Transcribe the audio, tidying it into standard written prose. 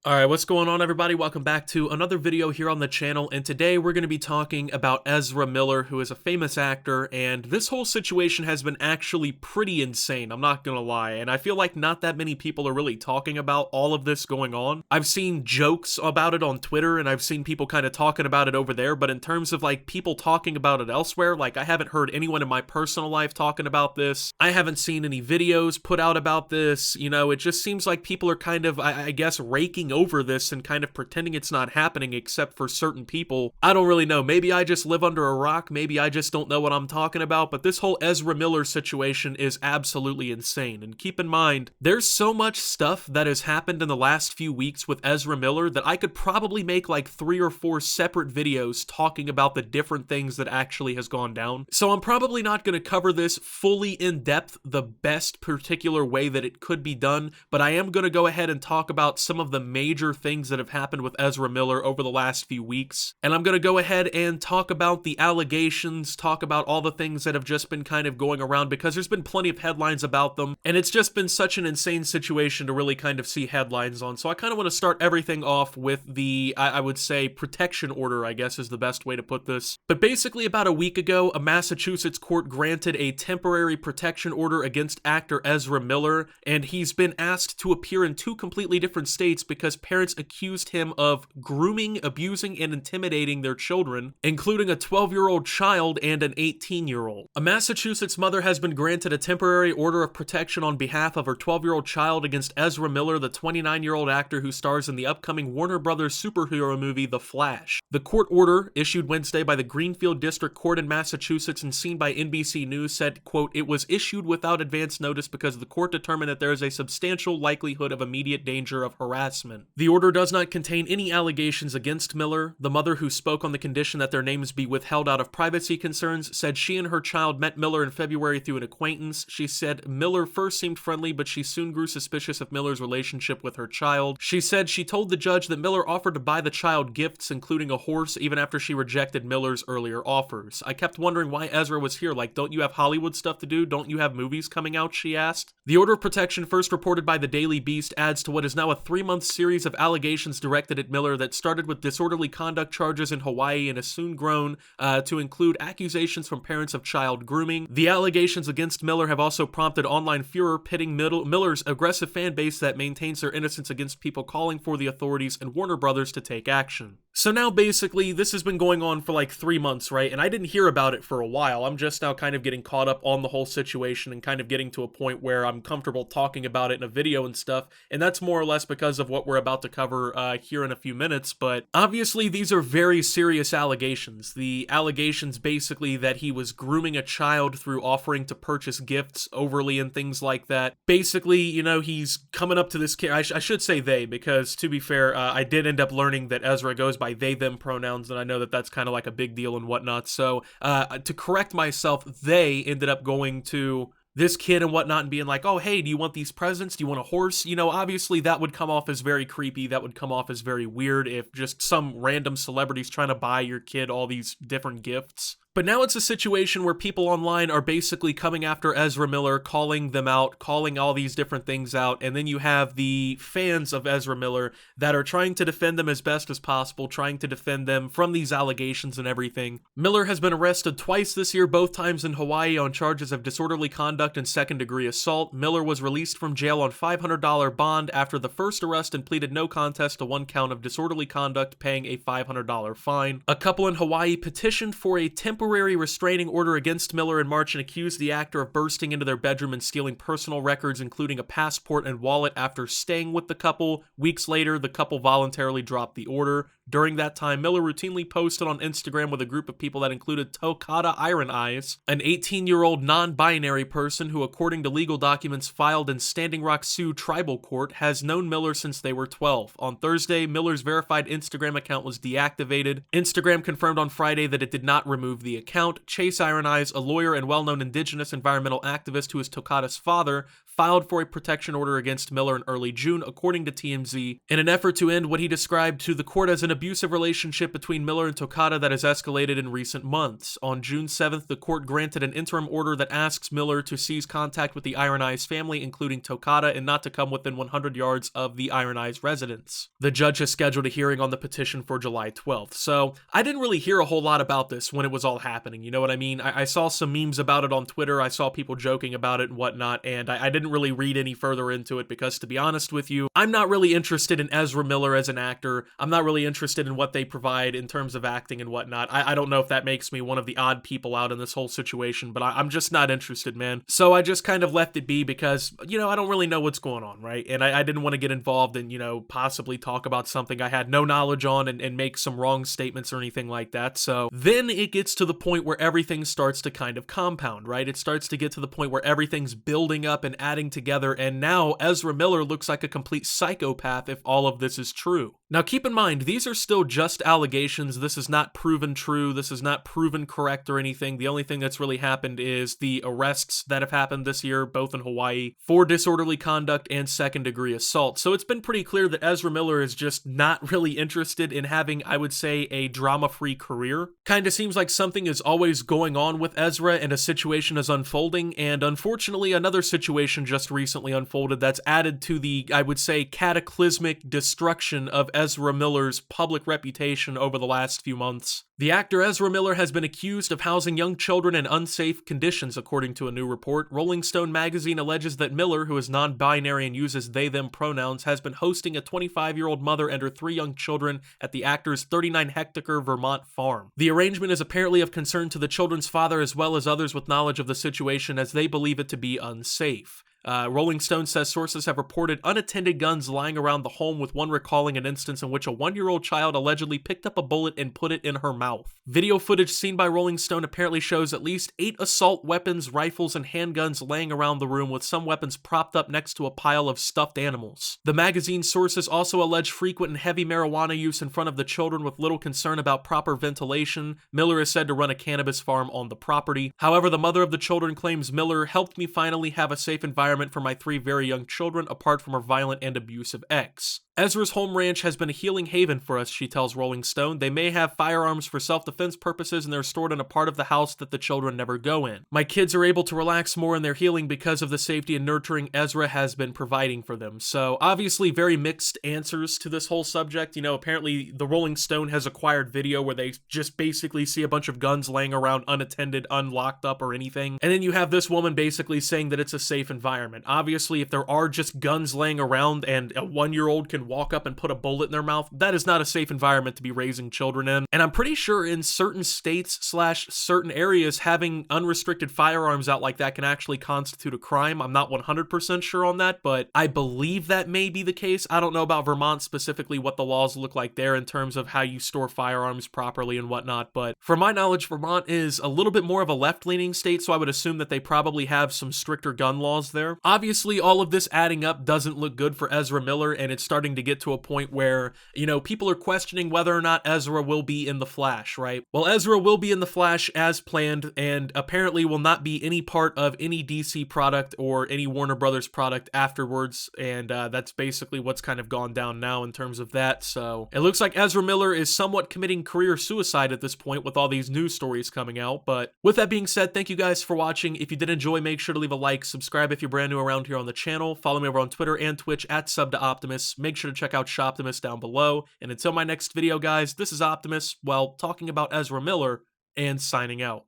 Alright, what's going on everybody? Welcome back to another video here on the channel, and today we're going to be talking about Ezra Miller, who is a famous actor, and this whole situation has been actually pretty insane, I'm not gonna lie, and I feel like not that many people are really talking about all of this going on. I've seen jokes about it on Twitter, and I've seen people kind of talking about it over there, but in terms of like people talking about it elsewhere, like I haven't heard anyone in my personal life talking about this. I haven't seen any videos put out about this, you know, it just seems like people are kind of, I guess, raking over this and kind of pretending it's not happening except for certain people. I don't really know. Maybe I just live under a rock. Maybe I just don't know what I'm talking about, but this whole Ezra Miller situation is absolutely insane. And keep in mind, there's so much stuff that has happened in the last few weeks with Ezra Miller that I could probably make like 3 or 4 separate videos talking about the different things that actually has gone down. So I'm probably not going to cover this fully in depth the best particular way that it could be done, but I am going to go ahead and talk about some of the major things that have happened with Ezra Miller over the last few weeks. And I'm going to go ahead and talk about the allegations, talk about all the things that have just been kind of going around because there's been plenty of headlines about them. And it's just been such an insane situation to really kind of see headlines on. So I kind of want to start everything off with the, I would say, protection order, I guess is the best way to put this. But basically about a week ago, a Massachusetts court granted a temporary protection order against actor Ezra Miller. And he's been asked to appear in 2 completely different states because parents accused him of grooming, abusing, and intimidating their children, including a 12-year-old child and an 18-year-old. A Massachusetts mother has been granted a temporary order of protection on behalf of her 12-year-old child against Ezra Miller, the 29-year-old actor who stars in the upcoming Warner Brothers superhero movie, The Flash. The court order, issued Wednesday by the Greenfield District Court in Massachusetts and seen by NBC News, said, quote, "It was issued without advance notice because the court determined that there is a substantial likelihood of immediate danger of harassment. The order does not contain any allegations against Miller." The mother, who spoke on the condition that their names be withheld out of privacy concerns, said she and her child met Miller in February through an acquaintance. She said Miller first seemed friendly, but she soon grew suspicious of Miller's relationship with her child. She said she told the judge that Miller offered to buy the child gifts, including a horse, even after she rejected Miller's earlier offers. "I kept wondering why Ezra was here. Like, don't you have Hollywood stuff to do? Don't you have movies coming out?" she asked. The order of protection, first reported by the Daily Beast, adds to what is now a 3-month series of allegations directed at Miller that started with disorderly conduct charges in Hawaii and has soon grown to include accusations from parents of child grooming. The allegations against Miller have also prompted online furor, pitting Miller's aggressive fan base that maintains their innocence against people calling for the authorities and Warner Brothers to take action. So now basically this has been going on for like 3 months, right? And I didn't hear about it for a while. I'm just now kind of getting caught up on the whole situation and kind of getting to a point where I'm comfortable talking about it in a video and stuff. And that's more or less because of what we're about to cover here in a few minutes. But obviously these are very serious allegations. The allegations basically that he was grooming a child through offering to purchase gifts overly and things like that. Basically, you know, he's coming up to this kid. I should say they, because to be fair, I did end up learning that Ezra goes by they, them pronouns, and I know that that's kind of like a big deal and whatnot. So to correct myself, they ended up going to this kid and whatnot and being like, "Oh, hey, do you want these presents? Do you want a horse?" You know, obviously that would come off as very creepy. That would come off as very weird if just some random celebrity's trying to buy your kid all these different gifts. But now it's a situation where people online are basically coming after Ezra Miller, calling them out, calling all these different things out, and then you have the fans of Ezra Miller that are trying to defend them as best as possible, trying to defend them from these allegations and everything. Miller has been arrested twice this year, both times in Hawaii, on charges of disorderly conduct and second-degree assault. Miller was released from jail on $500 bond after the first arrest and pleaded no contest to 1 count of disorderly conduct, paying a $500 fine. A couple in Hawaii petitioned for a temporary restraining order against Miller in March and accused the actor of bursting into their bedroom and stealing personal records, including a passport and wallet, after staying with the couple. Weeks later, the couple voluntarily dropped the order. During that time, Miller routinely posted on Instagram with a group of people that included Tokata Iron Eyes, an 18-year-old non-binary person who, according to legal documents filed in Standing Rock Sioux Tribal Court, has known Miller since they were 12. On Thursday, Miller's verified Instagram account was deactivated. Instagram confirmed on Friday that it did not remove the account. Chase Iron Eyes, a lawyer and well-known indigenous environmental activist who is Tokata's father, filed for a protection order against Miller in early June, according to TMZ, in an effort to end what he described to the court as an abusive relationship between Miller and Tokata that has escalated in recent months. On June 7th, the court granted an interim order that asks Miller to cease contact with the Iron Eyes family, including Tokata, and not to come within 100 yards of the Iron Eyes residence. The judge has scheduled a hearing on the petition for July 12th. So I didn't really hear a whole lot about this when it was all happening, you know what I mean? I saw some memes about it on Twitter, I saw people joking about it and whatnot, and I didn't really read any further into it because, to be honest with you, I'm not really interested in Ezra Miller as an actor. I'm not really interested in what they provide in terms of acting and whatnot. I don't know if that makes me one of the odd people out in this whole situation, but I'm just not interested, man. So I just kind of left it be because, you know, I don't really know what's going on, right? And I didn't want to get involved and, you know, possibly talk about something I had no knowledge on and make some wrong statements or anything like that. So then it gets to the point where everything starts to kind of compound, right? It starts to get to the point where everything's building up and adding together, and now Ezra Miller looks like a complete psychopath if all of this is true. Now keep in mind, these are still just allegations. This is not proven true. This is not proven correct or anything. The only thing that's really happened is the arrests that have happened this year, both in Hawaii, for disorderly conduct and second-degree assault. So it's been pretty clear that Ezra Miller is just not really interested in having, I would say, a drama-free career. Kinda seems like something is always going on with Ezra and a situation is unfolding, and unfortunately another situation just recently unfolded that's added to the, I would say, cataclysmic destruction of Ezra Miller's public reputation over the last few months. The actor Ezra Miller has been accused of housing young children in unsafe conditions, according to a new report. Rolling Stone magazine alleges that Miller, who is non-binary and uses they-them pronouns, has been hosting a 25-year-old mother and her 3 young children at the actor's 39-hectare Vermont farm. The arrangement is apparently of concern to the children's father as well as others with knowledge of the situation, as they believe it to be unsafe. Rolling Stone says sources have reported unattended guns lying around the home, with one recalling an instance in which a 1-year-old child allegedly picked up a bullet and put it in her mouth. Video footage seen by Rolling Stone apparently shows at least 8 assault weapons, rifles, and handguns laying around the room, with some weapons propped up next to a pile of stuffed animals. The magazine's sources also allege frequent and heavy marijuana use in front of the children, with little concern about proper ventilation. Miller is said to run a cannabis farm on the property. However, the mother of the children claims Miller helped me finally have a safe environment for my 3 very young children, apart from her violent and abusive ex. Ezra's home ranch has been a healing haven for us, she tells Rolling Stone. They may have firearms for self-defense purposes, and they're stored in a part of the house that the children never go in. My kids are able to relax more in their healing because of the safety and nurturing Ezra has been providing for them. So obviously very mixed answers to this whole subject. You know, apparently the Rolling Stone has acquired video where they just basically see a bunch of guns laying around unattended, unlocked up or anything. And then you have this woman basically saying that it's a safe environment. Obviously, if there are just guns laying around and a 1-year-old can walk up and put a bullet in their mouth, that is not a safe environment to be raising children in. And I'm pretty sure in certain states / certain areas, having unrestricted firearms out like that can actually constitute a crime. I'm not 100% sure on that, but I believe that may be the case. I don't know about Vermont specifically, what the laws look like there in terms of how you store firearms properly and whatnot, but from my knowledge, Vermont is a little bit more of a left-leaning state, so I would assume that they probably have some stricter gun laws there. Obviously, all of this adding up doesn't look good for Ezra Miller, and it's starting to get to a point where, you know, people are questioning whether or not Ezra will be in The Flash, right? Well, Ezra will be in The Flash as planned, and apparently will not be any part of any DC product or any Warner Brothers product afterwards, and that's basically what's kind of gone down now in terms of that. So it looks like Ezra Miller is somewhat committing career suicide at this point with all these news stories coming out. But with that being said, thank you guys for watching. If you did enjoy, make sure to leave a like, subscribe if you're brand new around here on the channel, follow me over on Twitter and Twitch at @SubToOptimus. Make sure to check out Shoptimus down below. And until my next video, guys, this is Optimus, well, talking about Ezra Miller and signing out.